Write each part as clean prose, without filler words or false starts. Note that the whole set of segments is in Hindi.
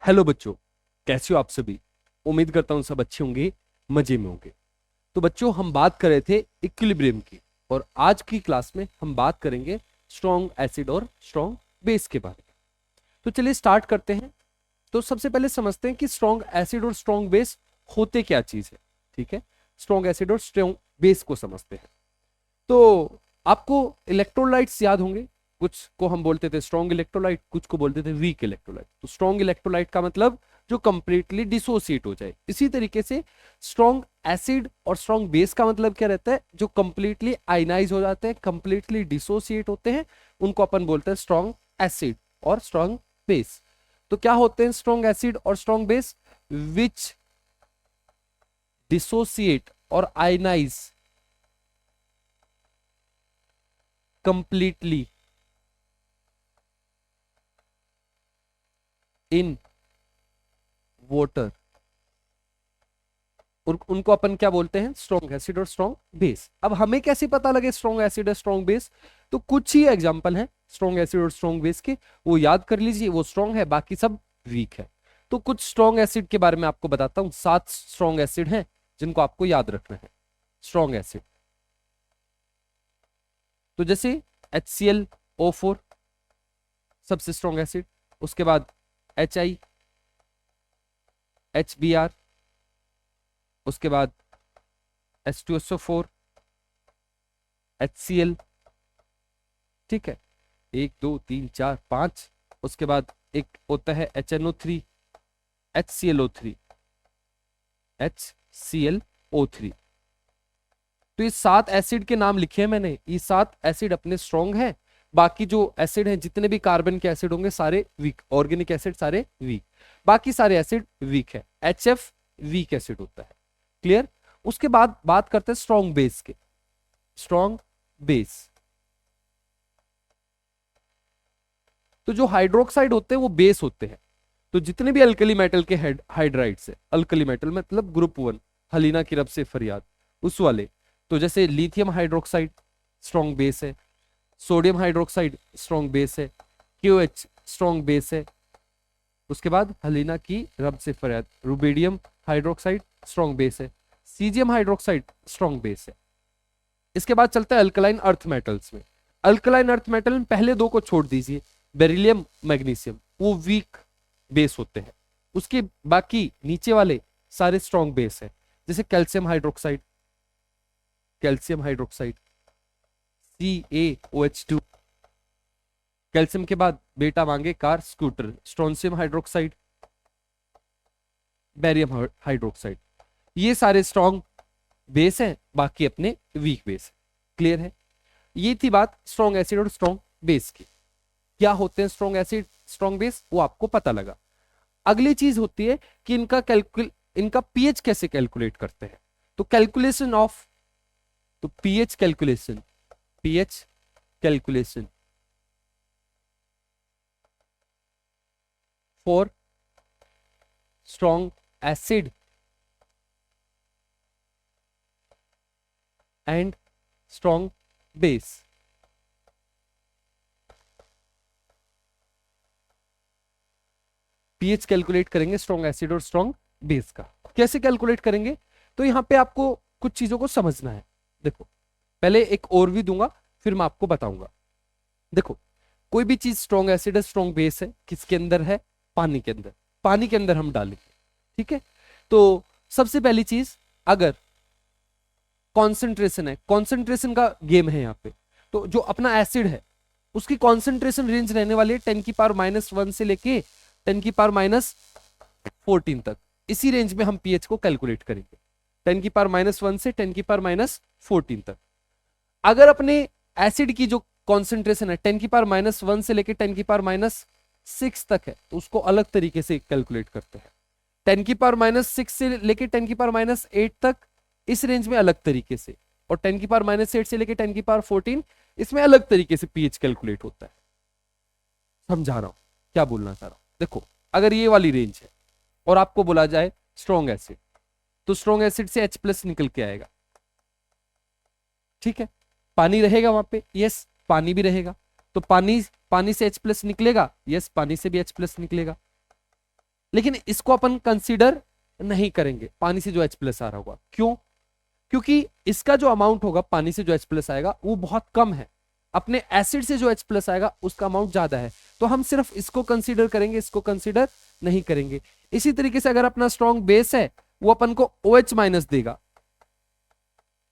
हेलो बच्चों, कैसे हो आप सभी। उम्मीद करता हूं सब अच्छे होंगे, मजे में होंगे। तो बच्चों, हम बात कर रहे थे इक्विलिब्रियम की, और आज की क्लास में हम बात करेंगे स्ट्रॉन्ग एसिड और स्ट्रॉन्ग बेस के बारे में। तो चलिए स्टार्ट करते हैं। तो सबसे पहले समझते हैं कि स्ट्रॉन्ग एसिड और स्ट्रॉन्ग बेस होते क्या चीज है। ठीक है, स्ट्रॉन्ग एसिड और स्ट्रॉन्ग बेस को समझते हैं। तो आपको इलेक्ट्रोलाइट्स याद होंगे। कुछ को हम बोलते थे स्ट्रॉन्ग इलेक्ट्रोलाइट, कुछ को बोलते थे वीक इलेक्ट्रोलाइट। तो स्ट्रॉन्ग इलेक्ट्रोलाइट का मतलब जो कंप्लीटली डिसोसिएट हो जाए। इसी तरीके से स्ट्रॉन्ग एसिड और स्ट्रॉन्ग बेस का मतलब क्या रहता है, जो कंप्लीटली आयनाइज हो जाते हैं, कंप्लीटली डिसोसिएट होते हैं, उनको अपन बोलते हैं स्ट्रॉन्ग एसिड और स्ट्रॉन्ग बेस। तो क्या होते हैं स्ट्रॉन्ग एसिड और स्ट्रॉन्ग बेस? विच डिसोसिएट और आयनाइज completely in water। उनको अपन क्या बोलते हैं? स्ट्रॉन्ग एसिड और स्ट्रॉन्ग बेस। अब हमें कैसे पता लगे स्ट्रॉन्ग एसिड और स्ट्रॉन्ग बेस? तो कुछ ही एग्जांपल हैं स्ट्रॉन्ग एसिड और स्ट्रॉन्ग बेस के, वो याद कर लीजिए। वो स्ट्रॉन्ग है, बाकी सब वीक है। तो कुछ स्ट्रॉन्ग एसिड के बारे में आपको बताता हूं। 7 स्ट्रॉन्ग एसिड हैं जिनको आपको याद रखना है। स्ट्रॉन्ग एसिड तो जैसे HClO4 सबसे स्ट्रॉन्ग एसिड, उसके बाद HI, HBr, उसके बाद H2SO4, HCl। ठीक है, 1 2 3 4 5। उसके बाद एक होता है HNO3, HClO3, HClO3। तो ये 7 एसिड के नाम लिखे हैं मैंने। ये 7 एसिड अपने स्ट्रॉन्ग हैं, बाकी जो एसिड हैं, जितने भी कार्बन के एसिड होंगे सारे वीक, ऑर्गेनिक एसिड सारे वीक, बाकी सारे एसिड वीक है। HF वीक एसिड होता है। क्लियर? उसके बाद बात करते हैं स्ट्रॉन्ग बेस के। स्ट्रॉन्ग बेस तो जो हाइड्रोक्साइड होते हैं वो बेस होते हैं। तो जितने भी अल्कली मेटल के हाइड्राइड्स है, अल्कली मेटल मतलब ग्रुप 1, हलीना की रब से फरियाद, उस वाले। तो जैसे लिथियम हाइड्रोक्साइड स्ट्रॉन्ग बेस है, सोडियम हाइड्रोक्साइड स्ट्रॉन्ग बेस है, QH स्ट्रॉन्ग बेस है। उसके बाद हलीना की रब से फरियाद, रुबिडियम हाइड्रोक्साइड स्ट्रॉन्ग बेस है, सीजियम हाइड्रोक्साइड स्ट्रॉन्ग बेस है। इसके बाद चलता है अल्कलाइन अर्थ मेटल्स में। अल्कलाइन अर्थ मेटल में पहले दो को छोड़ दीजिए, बेरिलियम मैग्नीशियम, वो वीक बेस होते हैं। उसके बाकी नीचे वाले सारे स्ट्रॉन्ग बेस है। जैसे calcium hydroxide, calcium hydroxide CaOH2। Calcium के बाद बेटा मांगे car scooter, strontium hydroxide, barium hydroxide. ये सारे स्ट्रॉन्ग बेस हैं, बाकी अपने वीक बेस है। क्लियर है? ये थी बात स्ट्रॉन्ग एसिड और स्ट्रॉन्ग बेस की। क्या होते हैं स्ट्रॉन्ग एसिड स्ट्रॉन्ग बेस, वो आपको पता लगा। अगली चीज होती है कि इनका पीएच कैसे कैलकुलेट करते हैं। तो कैलकुलेशन ऑफ, तो pH calculation for strong acid and strong base. PH calculate करेंगे स्ट्रॉन्ग एसिड और स्ट्रॉन्ग बेस का। कैसे कैलकुलेट करेंगे? तो यहां पे आपको कुछ चीजों को समझना है। देखो, पहले एक और भी दूंगा, फिर मैं आपको बताऊंगा। देखो, कोई भी चीज स्ट्रॉन्ग एसिड है, स्ट्रॉन्ग बेस है, किसके अंदर है? पानी के अंदर। पानी के अंदर हम डालेंगे। ठीक है, तो सबसे पहली चीज, अगर कॉन्सेंट्रेशन है, कॉन्सेंट्रेशन का गेम है यहाँ पे। तो जो अपना एसिड है उसकी कॉन्सेंट्रेशन रेंज रहने वाली है 10⁻⁻1 से लेके 10⁻14 तक। इसी रेंज में हम पीएच को कैलकुलेट करेंगे, 10⁻1 से 10⁻14 तक। अगर अपने एसिड की जो कॉन्सेंट्रेशन है 10⁻1 से लेके 10⁻6 तक है, तो उसको अलग तरीके से कैलकुलेट करते हैं। 10⁻6 से लेके 10⁻8 तक इस रेंज में अलग तरीके से, और 10⁻8 से लेके 10⁻14 इसमें अलग तरीके से पीएच कैलकुलेट होता है। समझा रहा हूं क्या बोलना चाह रहा हूं। देखो, अगर ये वाली रेंज है और आपको बोला जाए स्ट्रॉन्ग एसिड, तो स्ट्रॉन्ग एसिड से H+ निकल के आएगा। ठीक है, पानी रहेगा वहां पे, यस पानी भी रहेगा। तो पानी से H+ निकलेगा, यस पानी से भी H+ निकलेगा। लेकिन इसको अपन कंसीडर नहीं करेंगे, पानी से जो H प्लस आ रहा होगा। क्यों? क्योंकि इसका जो अमाउंट होगा पानी से जो H प्लस आएगा वो बहुत कम है, अपने एसिड से जो H प्लस आएगा उसका अमाउंट ज्यादा है, तो हम सिर्फ इसको कंसीडर करेंगे, इसको कंसीडर नहीं करेंगे। इसी तरीके से अगर अपना स्ट्रॉन्ग बेस है वो अपन को OH माइनस देगा,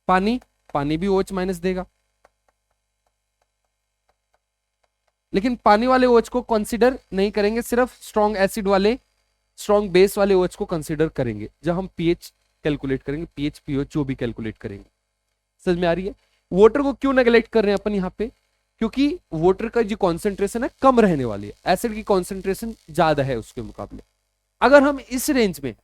पानी पानी भी OH माइनस देगा, लेकिन पानी वाले OH को कंसीडर नहीं करेंगे, सिर्फ स्ट्रॉन्ग एसिड वाले स्ट्रॉन्ग बेस वाले OH को कंसीडर करेंगे जब हम पीएच कैलकुलेट करेंगे, पीएच पीओएच जो भी कैलकुलेट करेंगे। समझ में आ रही है? वाटर को क्यों नेगलेक्ट कर रहे हैं अपन यहाँ पे? क्योंकि वाटर का जो कॉन्सेंट्रेशन है कम रहने वाली है, एसिड की कॉन्सेंट्रेशन ज्यादा है उसके मुकाबले। अगर हम इस रेंज में,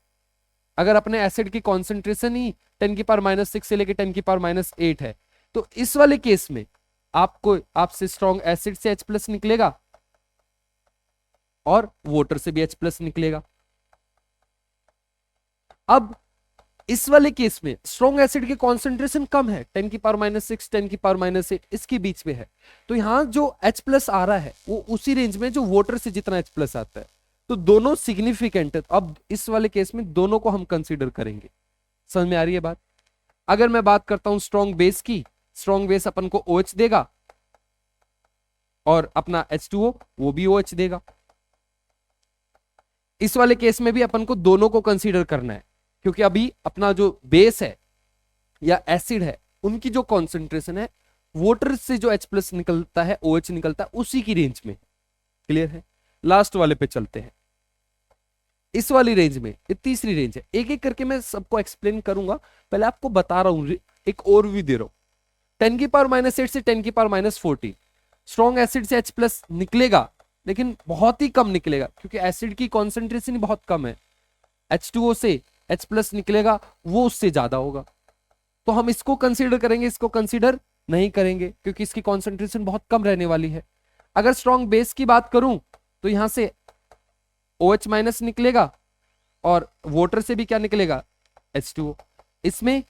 अगर अपने एसिड की कॉन्सेंट्रेशन ही 10⁻⁻6 से लेकर 10⁻⁸ है, तो इस वाले केस में आपको आपसे स्ट्रॉन्ग एसिड से H प्लस निकलेगा और वाटर से भी H प्लस निकलेगा। अब इस वाले केस में स्ट्रॉन्ग एसिड की कॉन्सेंट्रेशन कम है, 10⁻⁶, 10⁻8 इसके बीच में है, तो यहां जो H प्लस आ रहा है वो उसी रेंज में जो वाटर से जितना H प्लस आता है, तो दोनों सिग्निफिकेंट है। अब इस वाले केस में दोनों को हम कंसीडर करेंगे। समझ में आ रही है बात? अगर मैं बात करता हूं स्ट्रॉन्ग बेस की, स्ट्रॉन्ग बेस अपन को OH देगा और अपना H2O वो भी OH देगा। इस वाले केस में भी अपन को दोनों को कंसीडर करना है, क्योंकि अभी अपना जो बेस है या एसिड है उनकी जो कॉन्सेंट्रेशन है वाटर से जो H प्लस निकलता है, OH निकलता है, उसी की रेंज में। क्लियर है? लास्ट वाले पे चलते हैं। इस वाली रेंज में, ये तीसरी रेंज है, एक एक करके मैं सबको एक्सप्लेन करूंगा, पहले आपको बता रहा हूं, एक ओवरव्यू दे रहा हूं। 10⁻⁸ से 10⁻⁴ स्ट्रॉन्ग एसिड से H प्लस निकलेगा, लेकिन बहुत ही कम निकलेगा क्योंकि एसिड की कॉन्सेंट्रेशन बहुत कम है। H2O से H प्लस निकलेगा वो उससे ज्यादा होगा, तो हम इसको कंसीडर करेंगे, इसको कंसीडर नहीं करेंगे क्योंकि इसकी कॉन्सेंट्रेशन बहुत कम रहने वाली है। अगर स्ट्रॉन्ग बेस की बात करूं तो यहां से OH माइनस निकलेगा और वाटर से भी क्या निकलेगा? H2O। इसमें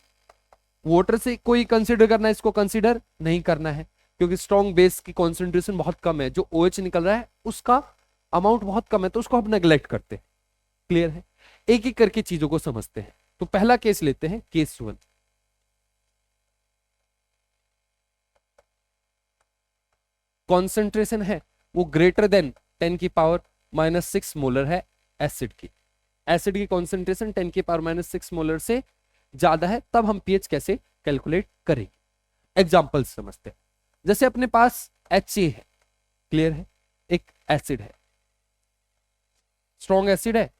वाटर से कोई कंसीडर करना है, इसको कंसीडर नहीं करना है क्योंकि स्ट्रॉन्ग बेस की कॉन्सेंट्रेशन बहुत कम है, जो OH निकल रहा है उसका अमाउंट बहुत कम है, तो उसको हम नेग्लेक्ट करते हैं। क्लियर है? एक एक करके चीजों को समझते हैं। तो पहला केस लेते हैं, केस 1। कॉन्सेंट्रेशन है वो ग्रेटर देन 10⁻⁻6 मोलर है एसिड की। एसिड की कॉन्सेंट्रेशन 10⁻⁻6 मोलर से ज्यादा है, तब हम पीएच कैसे कैलकुलेट करेंगे। एग्जांपल समझते हैं। जैसे अपने पास HA है, क्लियर है, एक एसिड है, स्ट्रॉन्ग एसिड है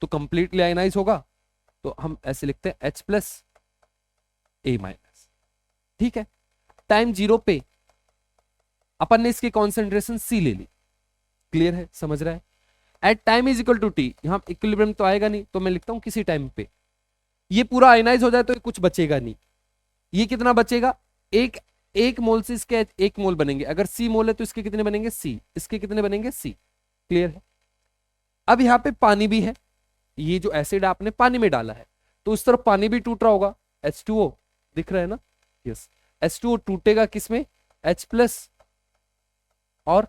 तो कंप्लीटली आयनाइज होगा, तो हम ऐसे लिखते हैं H प्लस A-। ठीक है? टाइम 0 पे अपन ने इसकी कॉन्सेंट्रेशन C ले ली। क्लियर है? समझ रहा है? At time is equal to T, यहां इक्विलिब्रियम तो आएगा नहीं, तो मैं लिखता हूं किसी टाइम पे ये पूरा आयनाइज हो जाए तो कुछ बचेगा नहीं। ये कितना बचेगा? एक मोल से इसके 1 मोल बनेंगे, अगर C मोल है तो इसके कितने बनेंगे? C। इसके कितने बनेंगे? C। क्लियर है? अब यहां पे पानी भी है, ये जो एसिड आपने पानी में डाला है तो उस तरफ पानी भी टूट रहा होगा, H2O दिख रहा है ना? यस, H2O टूटेगा किसमें? H प्लस और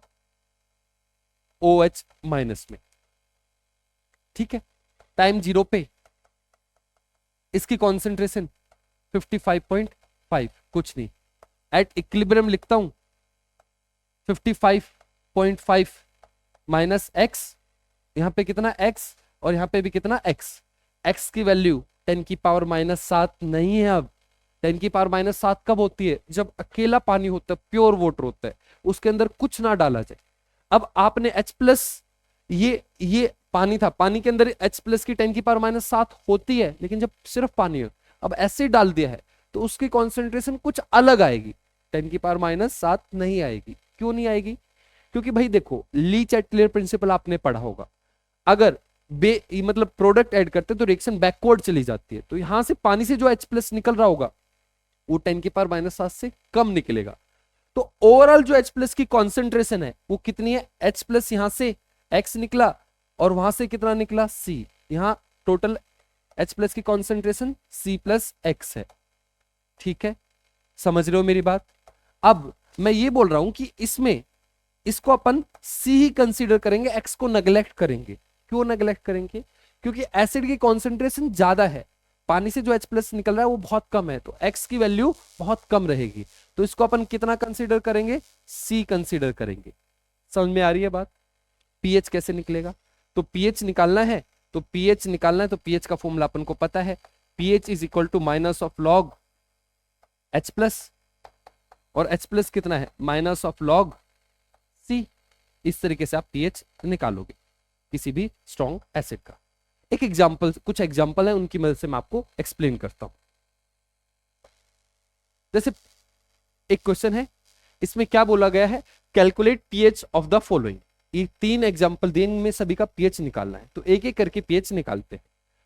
OH माइनस में। ठीक है? टाइम 0 पे इसकी कॉन्सेंट्रेशन 55.5, कुछ नहीं, एट इक्विलिब्रियम लिखता हूं 55.5 माइनस x, यहां पे कितना x और यहां पे भी कितना x की वैल्यू 10⁻⁻7 नहीं है। अब 10⁻⁻7 कब होती है? जब अकेला पानी होता है, प्योर वाटर होता है, उसके अंदर कुछ ना डाला जाए। अब आपने H प्लस, ये पानी था, पानी के अंदर H प्लस की 10⁻⁻7 होती है, लेकिन जब सिर्फ पानी हो, अब एसिड डाल दिया है तो उसकी कॉन्सेंट्रेशन कुछ अलग आएगी, 10⁻�7 नहीं आएगी। क्यों नहीं आएगी? क्योंकि भाई देखो, लीच एट क्लियर प्रिंसिपल आपने पढ़ा होगा, अगर मतलब प्रोडक्ट ऐड करते तो रिएक्शन बैकवर्ड चली जाती है, तो यहां से पानी से जो H प्लस निकल रहा होगा वो 10⁻�7 से कम निकलेगा। तो ओवरऑल जो H प्लस की कॉन्सेंट्रेशन है वो कितनी है? H प्लस यहां से X निकला और वहां से कितना निकला? C। यहां टोटल H प्लस की कॉन्सेंट्रेशन C प्लस X है। ठीक है? समझ रहे हो मेरी बात? अब मैं ये बोल रहा हूं कि इसमें इसको अपन C ही कंसीडर करेंगे, X को नेग्लेक्ट करेंगे। क्यों नेग्लेक्ट करेंगे? क्योंकि एसिड की कॉन्सेंट्रेशन ज्यादा है, पानी से जो H+ निकल रहा है वो बहुत कम है, तो X की वैल्यू बहुत कम रहेगी, तो इसको अपन कितना कंसीडर करेंगे? C कंसीडर करेंगे। समझ में आ रही है बात? pH कैसे निकलेगा? तो pH निकालना है, तो pH का फॉर्मूला अपन को पता है, pH is equal to minus of log H+, और H+ कितना है? Minus of log C। इस तरीके से आप pH निकालोगे किसी भी स्ट्रॉन्ग एसिड का। कुछ एग्जाम्पल है, उनकी मदद से मैं आपको एक्सप्लेन करता हूं। जैसे एक क्वेश्चन है, इसमें क्या बोला गया है? Calculate pH of the following. ये 3 एग्जाम्पल दें, इनमें सभी का pH निकालना है, तो एक एक करके pH निकालते हैं।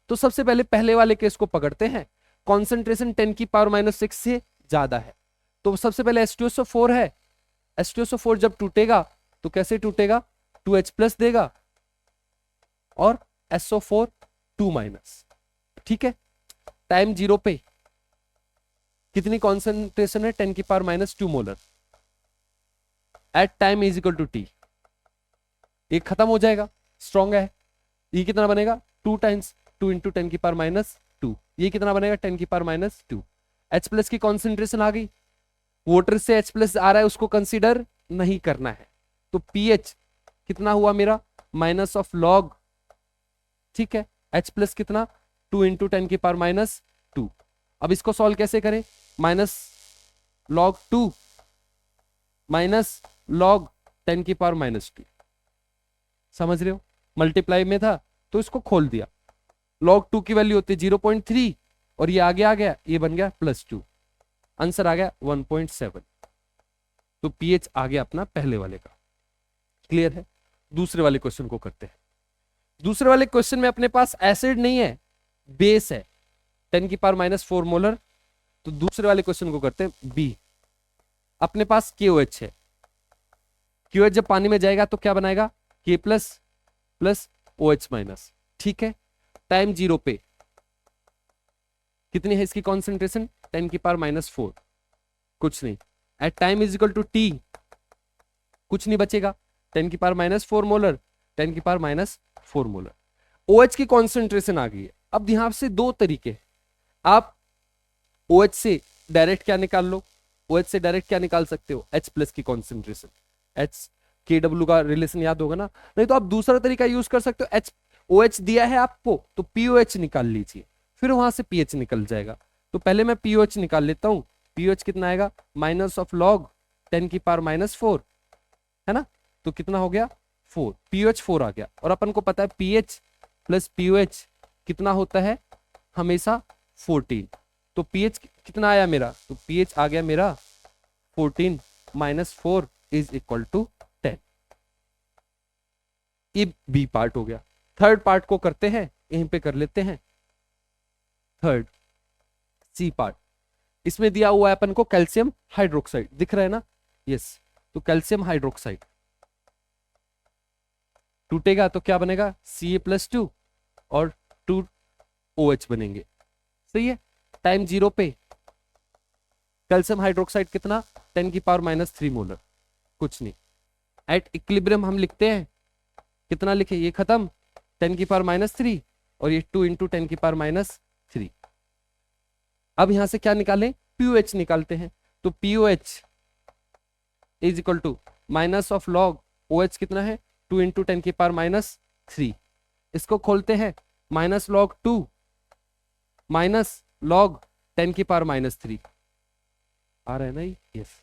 तो सबसे पहले वाले केस को पकड़ते हैं। कॉन्सेंट्रेशन 10⁻⁻6 से ज्यादा है, तो सबसे पहले H2SO4 है। H2SO4 जब टूटेगा तो कैसे टूटेगा? 2H+ देगा और SO4 2-। ठीक है, टाइम 0 पे कितनी कॉन्सेंट्रेशन है? 10⁻² molar at time is equal to T। ये खत्म हो जाएगा, स्ट्रॉन्ग है। ये कितना बनेगा? 2 टाइम्स 2 इंटू 10⁻²। ये कितना बनेगा? 10⁻²। H+ की कॉन्सेंट्रेशन आ गई, वाटर से H+ आ रहा है, उसको कंसीडर नहीं करना है, तो pH कितना हुआ मेरा? माइनस ऑफ लॉग, ठीक है, H+ कितना? 2 इंटू 10⁻²। अब इसको सॉल्व कैसे करें? Minus log 2 minus log 10⁻²। समझ रहे हो? मल्टीप्लाई में था तो इसको खोल दिया, log 2 की वैल्यू होती है 0.3 और ये आगे आ गया, ये बन गया +2, आंसर आ गया 1.7। तो pH आ गया अपना पहले वाले का। क्लियर है? दूसरे वाले क्वेश्चन को करते हैं। दूसरे वाले क्वेश्चन में अपने पास एसिड नहीं है, बेस है, 10⁻⁴ मोलर। तो दूसरे वाले क्वेश्चन को करते हैं बी। अपने पास KOH है, KOH जब पानी में जाएगा तो क्या बनाएगा? K+ plus OH-। ठीक है, टाइम 0 पे कितनी है इसकी कॉन्सेंट्रेशन? 10⁻⁴, कुछ नहीं। At time is equal to T, कुछ नहीं बचेगा, 10⁻⁴ मोलर, 10⁻⁴ मोलर। OH की कॉन्सेंट्रेशन आ गई है। अब यहां से 2 तरीके, आप OH से डायरेक्ट क्या निकाल लो? OH से डायरेक्ट क्या निकाल सकते हो? H+ की कॉन्सेंट्रेशन, HKW का रिलेशन याद होगा ना? नहीं तो आप दूसरा तरीका यूज कर सकते हो, OH दिया है आपको तो POH निकाल लीजिए, फिर वहां से pH निकल जाएगा। तो पहले मैं POH निकाल लेता हूं। POH कितना आएगा? माइनस ऑफ लॉग 10⁻⁴, है ना? तो कितना हो गया? 4। POH 4 आ गया, और अपन को पता है pH प्लस POH कितना होता है? हमेशा 14। तो pH कितना आया मेरा? तो pH आ गया मेरा 14 माइनस 4 इज इक्वल टू 10। ये बी पार्ट हो गया। थर्ड पार्ट को करते हैं, यहीं पे कर लेते हैं। थर्ड सी पार्ट, इसमें दिया हुआ है अपन को कैल्शियम हाइड्रोक्साइड, दिख रहा है ना? यस। तो कैल्शियम हाइड्रोक्साइड टूटेगा तो क्या बनेगा? Ca+2 और 2 OH बनेंगे। सही है। टाइम 0 पे कैल्शियम हाइड्रोक्साइड कितना? 10⁻³ मोलर, कुछ नहीं। एट इक्विलिब्रियम हम लिखते हैं, कितना लिखे? ये खत्म, 10⁻³ और ये 2 इंटू 10⁻³। अब यहां से क्या निकालें? POH निकालते हैं। तो POH is equal to minus of log OH कितना है? 2 इंटू 10⁻³ इसको खोलते हैं, माइनस लॉग 2 माइनस लॉग 10⁻³ आ रहा है ना? यस।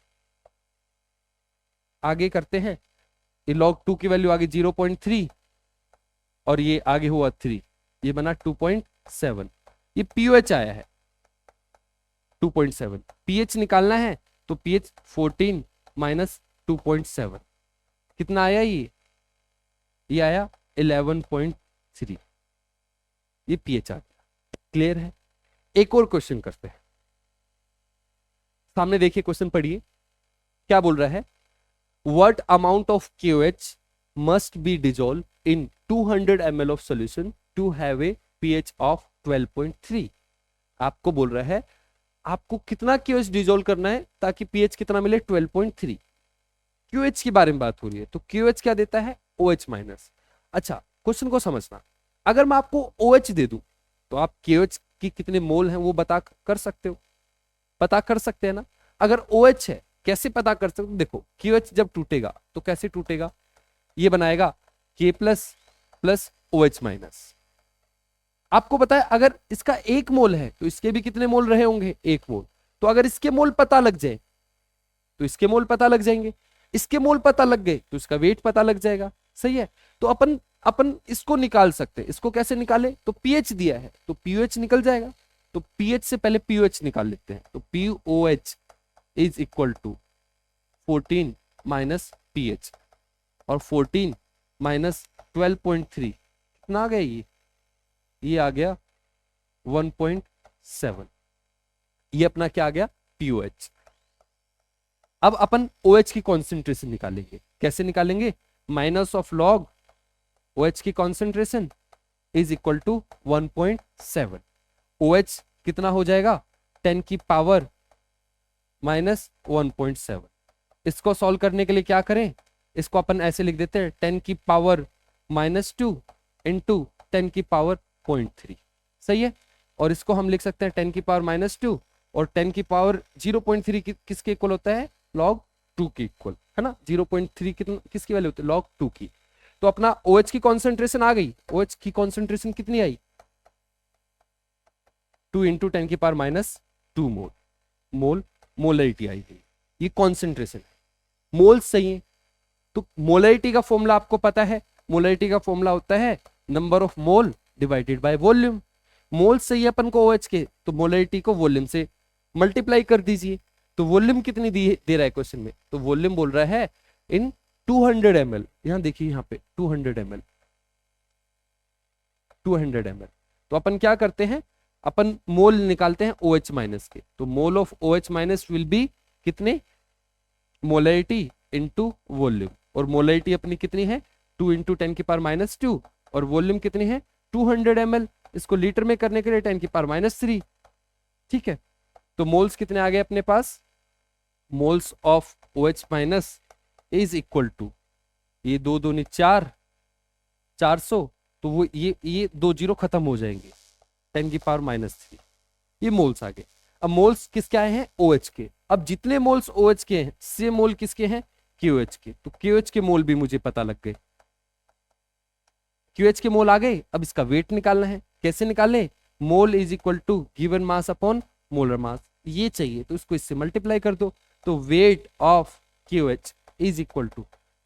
आगे करते हैं, ये log 2 की वैल्यू आगे 0.3 और ये आगे हुआ 3, ये बना 2.7। ये POH आया है 2.7। pH निकालना है तो pH 14 माइनस 2.7 कितना आया? ये आया 11.3। ये pH आ गया। क्लियर है? एक और क्वेश्चन करते हैं। सामने देखिए, क्वेश्चन पढ़िए, क्या बोल रहा है? What amount of KOH must be dissolved in 200 ml of solution to have a pH of 12.3? आपको बोल रहा है आपको कितना KOH डिजोल्व करना है ताकि pH कितना मिले? 12.3। QH के बारे में बात हो रही है, तो QH क्या देता है? OH minus. अच्छा, क्वेश्चन को समझना। अगर मैं आपको OH दे दूं तो आप KOH की कितने मोल हैं वो कर सकते हो, पता कर सकते हैं ना। अगर OH है कैसे पता कर सकते हो, देखो KOH जब टूटेगा तो कैसे टूटेगा, ये बनाएगा K plus plus OH minus. आपको पता है अगर इसका 1 मोल है तो इसके भी कितने मोल रहे होंगे, 1 मोल। तो अगर इसके मोल पता लग जाए तो इसके मोल पता लग जाएंगे, इसके मोल पता लग गए तो इसका वेट पता लग जाएगा, सही है। तो अपन अपन इसको निकाल सकते हैं। इसको कैसे निकाले, तो पीएच दिया है तो पीओएच निकल जाएगा। तो पीएच से पहले पीओएच निकाल लेते हैं। तो pOH is equal to 14 minus pH, और 14 माइनस 12.3 कितना आ गया, ये आ गया 1.7। ये अपना क्या आ गया, पीओएच। अब अपन OH की कॉन्सेंट्रेशन निकालेंगे। कैसे निकालेंगे, माइनस ऑफ लॉग OH की concentration is equal to 1.7। OH कितना हो जाएगा, 10 की पावर माइनस 1.7। इसको सॉल्व करने के लिए क्या करें, इसको अपन ऐसे लिख देते हैं 10 की पावर माइनस 2 इंटू 10 की पावर 0.3, सही है। और इसको हम लिख सकते हैं 10 की पावर माइनस 2 और 10 की पावर 0.3 किसके इक्वल होता है, log 2 के इक्वल, है ना। 0.3 किसकी वैल्यू होती है, log 2 की। तो अपना OH की कॉन्सेंट्रेशन आ गई। OH की कॉन्सेंट्रेशन कितनी आई, 2 इंटू 10 की पावर माइनस 2 मोल, मोलरिटी आई गई। ये कॉन्सेंट्रेशन है, मोल सही है। तो मोलरिटी का फॉर्मूला आपको पता है, मोलरिटी का फॉर्मूला होता है number of mole divided by volume. Mole सही है अपन को OH के, तो मोलरिटी को वॉल्यूम से मल्टीप्लाई कर दीजिए। तो वॉल्यूम कितनी दे रहा है क्वेश्चन में, तो वॉल्यूम बोल रहा है इन 200 ml। यहां देखिए यहाँ पे 200 ml, 200 ml। तो अपन क्या करते हैं, अपन मोल निकालते हैं OH माइनस के। तो mole of OH minus will be कितने, मोलरिटी इंटू वॉल्यूम। और मोलरिटी अपनी कितनी है, 2 इंटू 10 की पावर माइनस 2, और वॉल्यूम कितनी है 200 ml। इसको लीटर में करने के लिए 10 की पावर माइनस 3, ठीक है। तो मोल्स कितने आ गए अपने पास, moles of OH minus is equal to, ये 2 दूनी 4, 400। तो वो ये 2 जीरो खत्म हो जाएंगे, 10 की पावर माइनस 3, ये मोल्स आ गए। अब मोल्स किसके आए हैं, OH के। अब जितने मोल्स OH के हैं से मोल किसके हैं, KOH के। तो KOH के मोल भी मुझे पता लग गए, QH के मोल आ गए। अब इसका वेट निकालना है, कैसे निकाले, mole is equal to given mass upon molar mass, ये चाहिए तो इसको इससे मल्टीप्लाई कर दो। तो weight of QH is equal to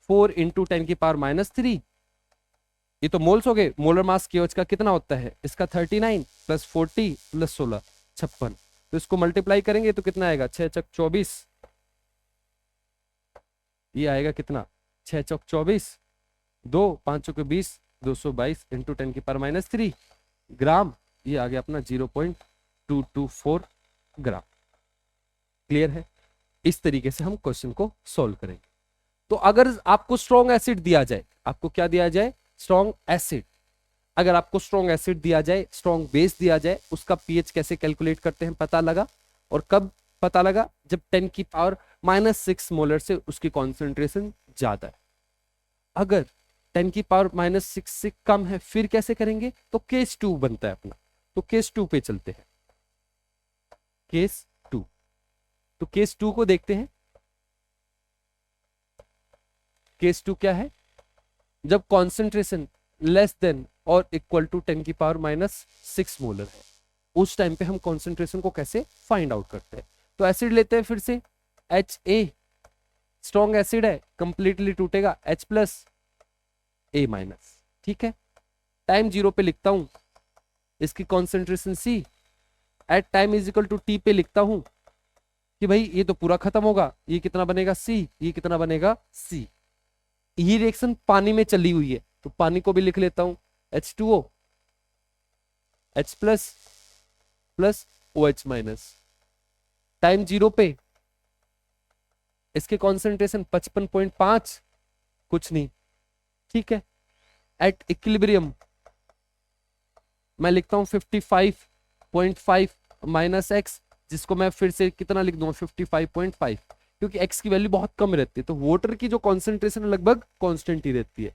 4 into 10 की पावर माइनस 3, ये तो मोल्स हो गए। मोलर मास KOH का कितना होता है, इसका 39 प्लस 40 प्लस 16 56। तो इसको मल्टीप्लाई करेंगे तो कितना आएगा, 6 चौक 24, ये आएगा कितना, 6 चौक 24, 2 5 चौक 20, 222 इंटू 10 की पावर माइनस 3 ग्राम। ये आ गया अपना 0.224 ग्राम। क्लियर है, इस तरीके से हम क्वेश्चन को सॉल्व करेंगे। तो अगर आपको स्ट्रॉन्ग एसिड दिया जाए, आपको क्या दिया जाए, स्ट्रॉन्ग एसिड। अगर आपको स्ट्रॉन्ग एसिड दिया जाए, स्ट्रॉन्ग बेस दिया जाए, उसका पीएच कैसे कैलकुलेट करते हैं पता लगा। और कब पता लगा, जब 10 की पावर माइनस 6 मोलर से उसकी कॉन्सेंट्रेशन ज्यादा है। अगर 10 की पावर माइनस 6 से कम है फिर कैसे करेंगे, तो केस 2 बनता है अपना। तो केस 2 पे चलते हैं, केस 2। तो केस 2 को देखते हैं। केस 2 क्या है, जब कॉन्सेंट्रेशन लेस देन और इक्वल टू 10 की पावर माइनस 6 मोलर है, उस टाइम पे हम कॉन्सेंट्रेशन को कैसे फाइंड आउट करते हैं। तो एसिड लेते हैं फिर से, HA स्ट्रॉन्ग एसिड है, कंप्लीटली टूटेगा, H प्लस A माइनस, ठीक है। टाइम 0 पे लिखता हूं, इसकी कॉन्सेंट्रेशन C at time is equal to T पे लिखता हूं कि भाई ये तो पूरा खत्म होगा, ये कितना बनेगा C, ये कितना बनेगा C। ये रिएक्शन पानी में चली हुई है तो पानी को भी लिख लेता हूं, H2O H plus plus OH minus. Time 0 पे इसके कॉन्सेंट्रेशन 55.5, कुछ नहीं, ठीक है। एट इक्विलिब्रियम मैं लिखता हूं 55.5 माइनस एक्स, जिसको मैं फिर से कितना लिख दूंगा 55.5, क्योंकि x की वैल्यू बहुत कम रहती है। तो वाटर की जो कॉन्सेंट्रेशन लगभग कांस्टेंट ही रहती है।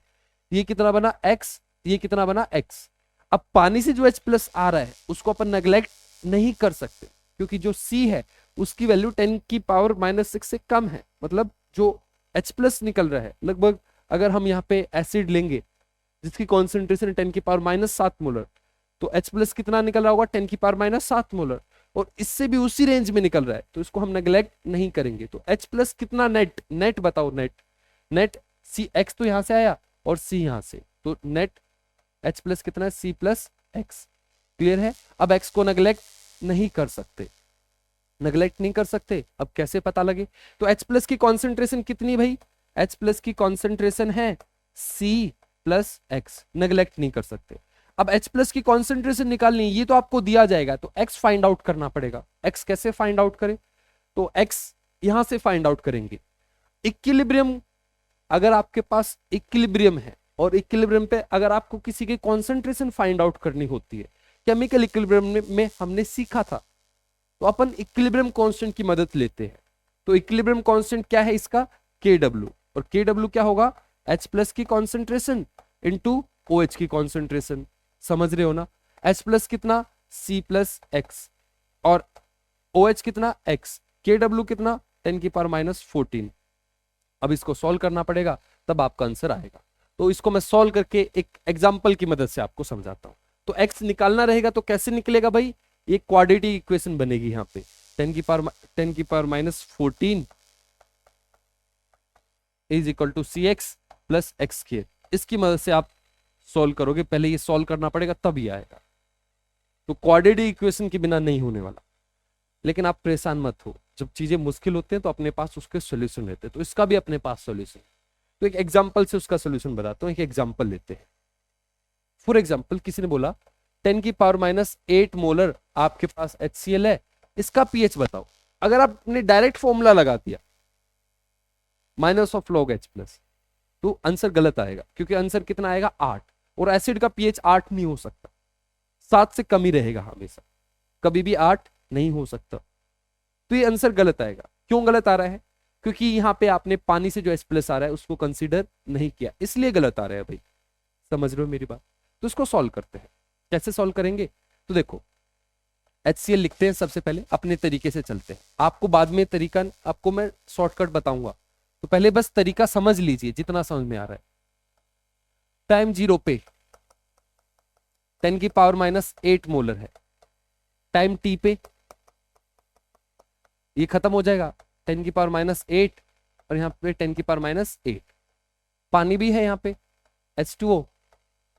ये कितना बना x, ये कितना बना x। अब पानी से जो H प्लस आ रहा है उसको अपन नेग्लेक्ट नहीं कर सकते, क्योंकि जो C है उसकी वैल्यू 10 की पावर -6 से कम है। मतलब जो H प्लस निकल रहा है लगभग, अगर हम यहाँ पे एसिड लेंगे जिसकी कॉन्सेंट्रेशन 10 की पावर -7 मोलर, तो H प्लस कितना निकल रहा होगा 10 की पावर -7 मोलर, और इससे भी उसी रेंज में निकल रहा है, तो इसको हम नेग्लेक्ट नहीं करेंगे। तो H प्लस कितना नेट, नेट बताओ, नेट सी एक्स तो यहां से आया और सी यहां से, तो नेट H प्लस कितना है C प्लस एक्स। क्लियर है? अब x को नेग्लेक्ट नहीं कर सकते, नेग्लेक्ट नहीं कर सकते। अब कैसे पता लगे? तो H प्लस की कॉन्सेंट्रेशन कितनी भाई? H प्लस की कॉन्सेंट्रेशन है C प्लस एक्स, नेग्लेक्ट नहीं कर सकते। अब H प्लस की कॉन्सेंट्रेशन निकालनी, ये तो आपको दिया जाएगा, तो x फाइंड आउट करना पड़ेगा। x कैसे फाइंड आउट करें? तो x यहां से फाइंड आउट करेंगे। इक्विलिब्रियम, अगर आपके पास इक्विलिब्रियम है और इक्विलिब्रियम पे अगर आपको किसी की कॉन्सेंट्रेशन फाइंड आउट करनी होती है, केमिकल इक्विलिब्रियम में हमने सीखा था, तो अपन इक्विलिब्रियम कांस्टेंट की मदद लेते हैं। तो इक्विलिब्रियम कांस्टेंट क्या है इसका? Kw, और Kw क्या होगा? H प्लस की कॉन्सेंट्रेशन इंटू OH की कॉन्सेंट्रेशन। समझ रहे हो ना? H प्लस कितना? C प्लस एक्स, और OH कितना? x। Kw कितना? 10 की पावर -14। अब इसको सॉल्व करना पड़ेगा, तब आपका आंसर आएगा। तो इसको मैं सॉल्व करके एक एग्जांपल की मदद से आपको समझाता हूं। तो x निकालना रहेगा, तो कैसे निकलेगा भाई? ये क्वाड्रेटिक इक्वेशन बनेगी यहाँ पे, 10 की power -14 is equal to CX plus x²। इसकी मदद से आप सॉल्व करोगे, पहले ये सॉल्व करना पड़ेगा तब ये आएगा। तो क्वाड्रेटिक इक्वेशन के बिना नहीं होने वाला। लेकिन आप परेशान मत हो, जब चीजें मुश्किल होते हैं तो अपने पास उसके सॉल्यूशन रहते हैं, तो इसका भी अपने पास सॉल्यूशन। तो एक एग्जांपल से उसका सॉल्यूशन बताता हूं। एक एग्जांपल लेते हैं। फॉर एग्जांपल, किसी ने बोला 10 की पावर -8 मोलर आपके पास HCl है, इसका pH बताओ। अगर आपने डायरेक्ट फॉर्मूला लगा दिया -log H+, तो आंसर गलत आएगा, क्योंकि आंसर कितना आएगा? 8, और एसिड का pH 8 नहीं हो सकता, 7 से कम ही रहेगा हमेशा, कभी भी 8 नहीं हो सकता। तो ये आंसर गलत आएगा। क्यों गलत आ रहा है? क्योंकि यहां पे आपने पानी से जो H+ आ रहा है उसको कंसीडर नहीं किया, इसलिए गलत आ रहा है भाई। समझ रहे हो मेरी बात? तो इसको सॉल्व करते हैं। कैसे सॉल्व करेंगे? तो देखो, HCl लिखते हैं सबसे पहले, अपने तरीके से चलते हैं। आपको बाद में तरीका, आपको मैं शॉर्टकट बताऊंगा, तो पहले बस तरीका समझ लीजिए जितना समझ में आ रहा है। टाइम 0 पे 10 की पावर -8 मोलर है, टाइम t पे ये खत्म हो जाएगा, 10 की पावर -8, और यहाँ पे 10 की पावर -8। पानी भी है यहाँ पे, H2O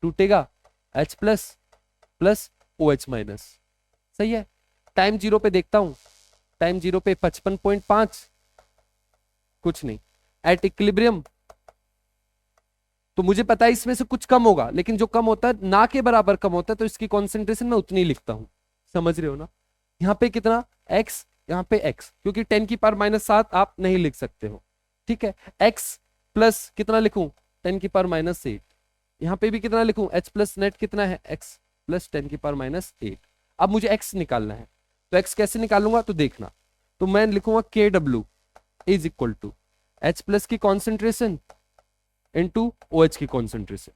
टूटेगा, H प्लस OH-। सही है। टाइम 0 पे देखता हूं, टाइम 0 पे 55.5, कुछ नहीं। एट इक्विलिब्रियम, तो मुझे पता है इसमें से कुछ कम होगा, लेकिन जो कम होता है ना के बराबर कम होता है, तो इसकी कॉन्सेंट्रेशन मैं उतनी ही लिखता हूं। समझ रहे हो ना? यहाँ पे कितना? x, यहाँ पे x, क्योंकि 10 की पावर -7 आप नहीं लिख सकते हो, ठीक है। x प्लस कितना लिखूं? 10 की पावर -8। यहाँ पे भी कितना लिखूं? h प्लस नेट कितना है? x प्लस 10 की पावर -8। अब मुझे x निकालना है, तो x कैसे निकालूंगा? तो देखना, तो मैं लिखूंगा Kw is equal to H plus की कॉन्सेंट्रेशन इंटू OH की कॉन्सेंट्रेशन।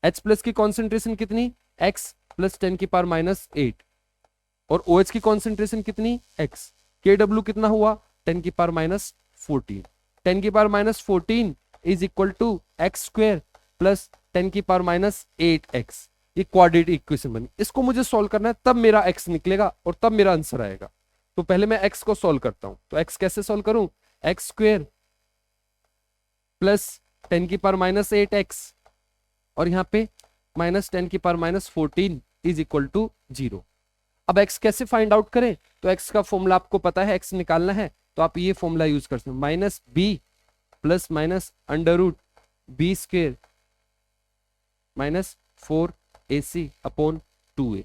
H प्लस की कॉन्सेंट्रेशन कितनी? x प्लस 10 की पावर -8, और OH की कॉन्सेंट्रेशन कितनी? x। Kw कितना हुआ? 10 की पावर -14। 10 की power -14 is equal to x² plus 10 की पावर -8x। ये क्वाड्रेटिक इक्वेशन बनी। इसको मुझे सॉल्व करना है, तब मेरा x निकलेगा और तब मेरा आंसर आएगा। तो पहले मैं x को सॉल्व करता हूं। तो x कैसे सॉल्व करूं? x² प्लस 10 की पावर -8x, और यहाँ पे -10 की पावर -14 इज इक्वल टू 0। अब x कैसे फाइंड आउट करें? तो x का फॉर्मूला आपको पता है, x निकालना है तो आप ये फॉर्मूला यूज कर सकते हैं, -b प्लस -√b² -4ac/2a।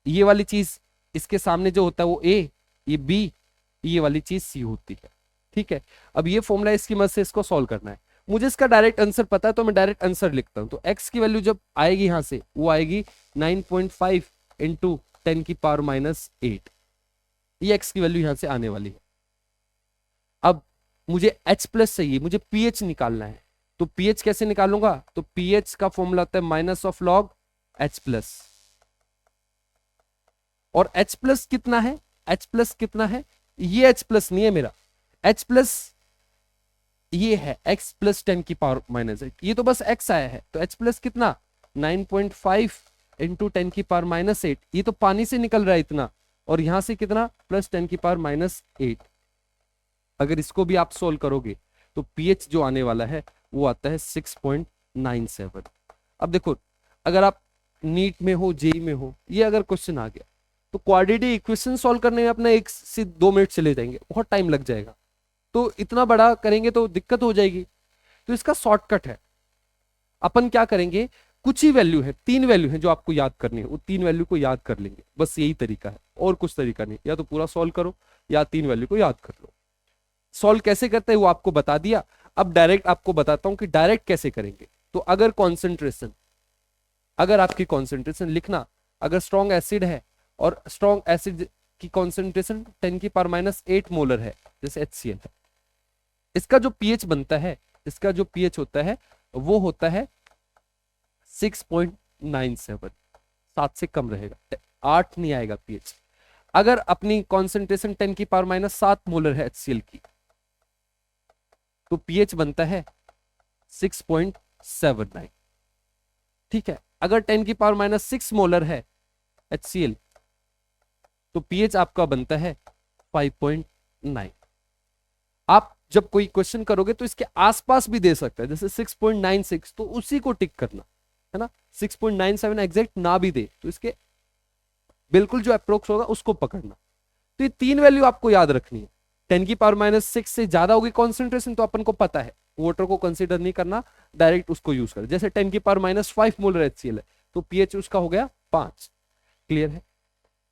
ये वाली चीज इसके सामने जो होता है वो a, ये b, ये वाली चीज c होती है, ठीक है। अब ये फॉर्मूला, इसकी मदद से इसको सॉल्व करना है। मुझे इसका डायरेक्ट आंसर पता है, तो मैं डायरेक्ट आंसर लिखता हूं। तो x की वैल्यू जब आएगी यहां से, वो आएगी 9.5 इंटू 10 की पावर -8। ये x की वैल्यू यहां से आने वाली है। अब मुझे H+ चाहिए, मुझे pH निकालना है। तो पीएच कैसे निकालूंगा, तो पीएच का फॉर्मूला होता है minus of log H plus, और H प्लस कितना है, H प्लस कितना है, ये H प्लस नहीं है मेरा, H प्लस ये है x प्लस 10 की पावर माइनस 8, ये तो बस x आया है, तो H प्लस कितना 9.5 इंटू 10 की पावर माइनस 8, ये तो पानी से निकल रहा है इतना, और यहां से कितना प्लस 10 की पावर माइनस 8। अगर इसको भी आप सोल्व करोगे तो pH जो आने वाला है वो आता है 6.97। अब देखो, अगर आप नीट में हो, जेई में हो, ये अगर क्वेश्चन आ गया तो क्वाड्रेटिक इक्वेशन सॉल्व करने में अपना 1 से 2 मिनट चले जाएंगे, बहुत टाइम लग जाएगा, तो इतना बड़ा करेंगे तो दिक्कत हो जाएगी। तो इसका शॉर्टकट है, अपन क्या करेंगे, कुछ ही वैल्यू है, 3 वैल्यू है जो आपको याद करनी है, वो 3 वैल्यू को याद कर लेंगे, बस यही तरीका है, और कुछ तरीका नहीं, या तो पूरा सॉल्व करो या 3 वैल्यू को याद कर लो। सॉल्व कैसे करते हैं वो आपको बता दिया, अब डायरेक्ट आपको बताता हूं कि डायरेक्ट कैसे करेंगे। तो अगर कॉन्सेंट्रेशन, अगर आपकी कॉन्सेंट्रेशन लिखना, अगर स्ट्रॉन्ग एसिड है और स्ट्रॉन्ग एसिड की कॉन्सेंट्रेशन 10 की पावर माइनस 8 मोलर है, जैसे HCl है, इसका जो पीएच बनता है, इसका जो पीएच होता है वो होता है 6.97, 7 से कम रहेगा, 8 नहीं आएगा पीएच। अगर अपनी कॉन्सेंट्रेशन 10 की पावर माइनस 7 मोलर है HCl की, तो पीएच बनता है 6.79। ठीक है, अगर 10 की पावर माइनस 6 मोलर है HCl, तो पीएच आपका बनता है 5.9। आप जब कोई क्वेश्चन करोगे तो इसके आसपास भी दे सकता है, जैसे 6.96, तो उसी को टिक करना है ना, 6.97 एग्जैक्ट ना भी दे तो इसके बिल्कुल जो अप्रोक्स होगा उसको पकड़ना। तो ये 3 वैल्यू आपको याद रखनी है। 10 की पावर माइनस 6 से ज्यादा होगी कॉन्सेंट्रेशन तो अपन को पता है, वाटर को कंसीडर नहीं करना, डायरेक्ट उसको यूज कर, जैसे 10 की पावर माइनस 5 मोलर HCl है तो पीएच उसका हो गया 5। क्लियर है,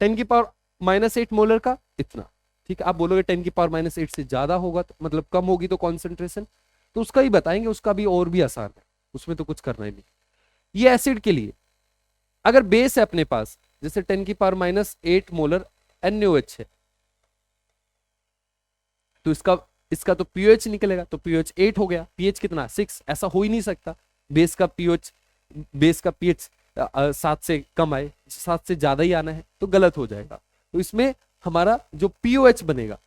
10 की पावर माइनस 8 मोलर का इतना। ठीक है, आप बोलोगे 10 की पावर माइनस 8 से ज्यादा होगा तो मतलब कम होगी तो कॉन्सेंट्रेशन, तो उसका ही बताएंगे, उसका भी और भी आसान है, उसमें तो कुछ करना ही नहीं। ये एसिड के लिए, अगर बेस है अपने पास, जैसे 10 की पावर माइनस 8 मोलर NaOH है, तो इसका तो पीओएच निकलेगा, तो पीओएच 8 हो गया, पीएच कितना 6, ऐसा हो ही नहीं सकता, बेस का पीएच 7 से कम आए, 7 से ज्यादा ही आना है, तो गलत हो जाएगा। तो इसमें हमारा जो पीओएच बनेगा,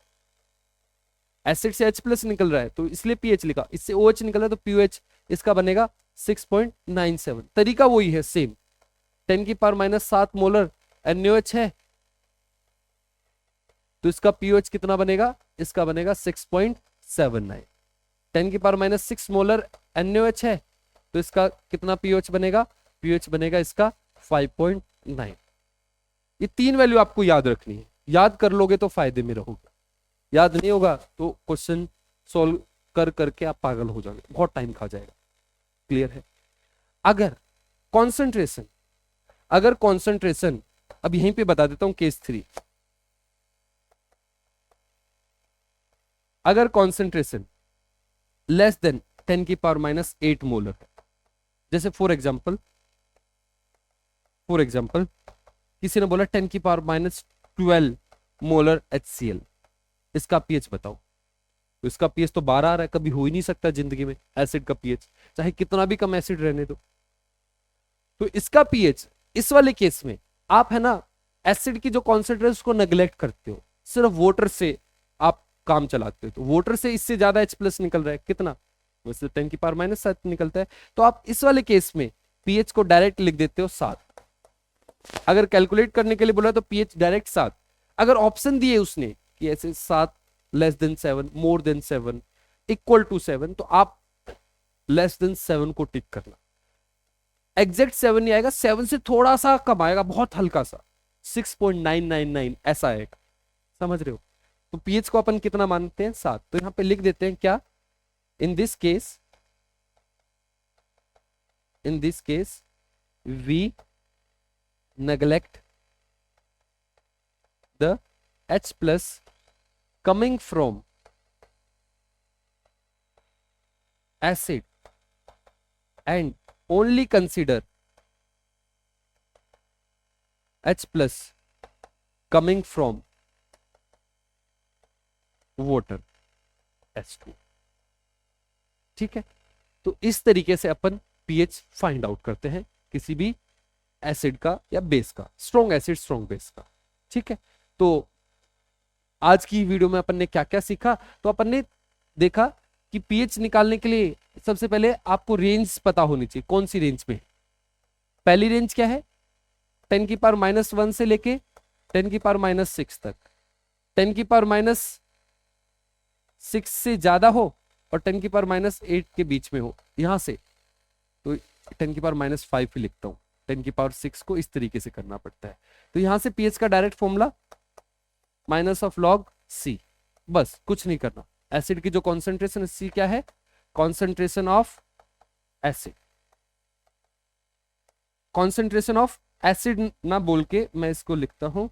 एसिड से H प्लस निकल रहा है तो इसलिए पीएच लिखा, इससे OH निकल रहा है तो पीओएच इसका बनेगा 6.97। तरीका वही है सेम, 10 की पावर माइनस 7 मोलर NaOH है तो इसका पीओएच कितना बनेगा, इसका बनेगा 6.79। 10 की पावर माइनस 6 मोलर NaOH है तो इसका कितना पीओएच बनेगा, पीओएच बनेगा इसका 5.9। ये 3 वैल्यू आपको याद रखनी है, याद कर लोगे तो फायदे में रहोगे, याद नहीं होगा तो क्वेश्चन सॉल्व कर करके आप पागल हो जाओगे, बहुत टाइम खा जाएगा। क्लियर है, अगर कॉन्सेंट्रेशन अब यहीं पे बता देता हूं केस 3, अगर कॉन्सेंट्रेशन लेस देन 10 की पावर माइनस 8 मोलर है, जैसे फॉर एग्जाम्पल किसी ने बोला 10 की पावर माइनस 12 मोलर HCl, इसका पीएच बताओ, तो इसका पीएच तो 12 आ रहा है, कभी हो ही नहीं सकता जिंदगी में एसिड का पीएच, चाहे कितना भी कम एसिड रहने दो। तो इसका पीएच इस वाले केस में आप है ना एसिड की जो कॉन्सेंट्रेशन उसको नेग्लेक्ट करते हो, सिर्फ वाटर से आप काम चलाते हो, तो वाटर से इससे ज्यादा H प्लस निकल रहा है, कितना, वैसे 10 की पावर माइनस 7 निकलता है, तो आप इस वाले केस में पीएच को डायरेक्ट लिख देते हो 7। अगर कैलकुलेट करने के लिए बोला तो पीएच डायरेक्ट 7, अगर ऑप्शन दिए उसने कि ऐसे 7 less than 7 more than 7 equal to 7, तो आप लेस देन 7 को टिक करना, एग्जैक्ट 7 नहीं आएगा, 7 से थोड़ा सा कम आएगा, बहुत हल्का सा 6.999 ऐसा आएगा, समझ रहे हो। तो पीएच को अपन कितना मानते हैं 7, तो यहां पे लिख देते हैं क्या, in this case we neglect the H plus coming from acid and only consider H plus coming from water H2। ठीक है, तो इस तरीके से अपन पीएच फाइंड आउट करते हैं किसी भी एसिड का या बेस का, स्ट्रॉन्ग एसिड स्ट्रॉन्ग बेस का। ठीक है, तो आज की वीडियो में अपन ने क्या क्या सीखा, तो अपन ने देखा कि पीएच निकालने के लिए सबसे पहले आपको रेंज पता होनी चाहिए, कौन सी रेंज में। पहली रेंज क्या है, 10 की पावर -1 से लेके 10 की पावर -6 तक। 10 की पावर -6 से ज्यादा हो और 10 की पावर -8 के बीच में हो, यहां से तो 10 की पावर -5 ही लिखता हूं। 10 की पावर 6 को इस तरीके से करना पड़ता है। तो यहां से पीएच का डायरेक्ट फॉर्मूला -log C, बस कुछ नहीं करना। एसिड की जो कॉन्सेंट्रेशन सी क्या है, concentration of acid, concentration of acid ना बोल के मैं इसको लिखता हूं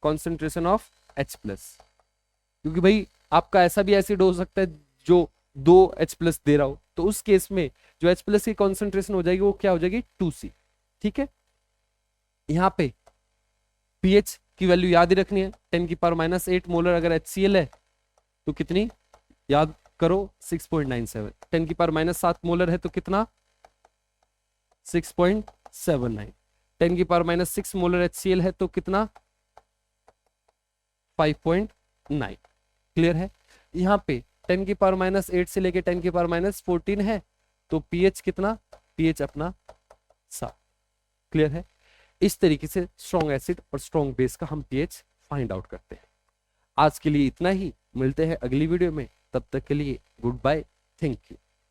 कॉन्सेंट्रेशन ऑफ H+, क्योंकि भाई आपका ऐसा भी एसिड हो सकता है जो 2H+ दे रहा हो, तो उस केस में जो H+ की कॉन्सेंट्रेशन हो जाएगी वो क्या हो जाएगी 2C। ठीक है, यहां पे pH की वैल्यू याद ही रखनी है, 10 की पावर -8 मोलर अगर HCl है तो कितनी, याद करो 6.97। 10 की पावर -7 मोलर है तो कितना 6.79। 10 की पावर -6 मोलर HCl है तो कितना 5.9। क्लियर है, यहां पे 10 की पावर -8 से लेके 10 की पावर -14 है तो pH कितना, pH अपना 7। क्लियर है, इस तरीके से स्ट्रॉन्ग एसिड और स्ट्रॉन्ग बेस का हम pH फाइंड आउट करते हैं। आज के लिए इतना ही, मिलते हैं अगली वीडियो में, तब तक के लिए गुड बाय, थैंक यू।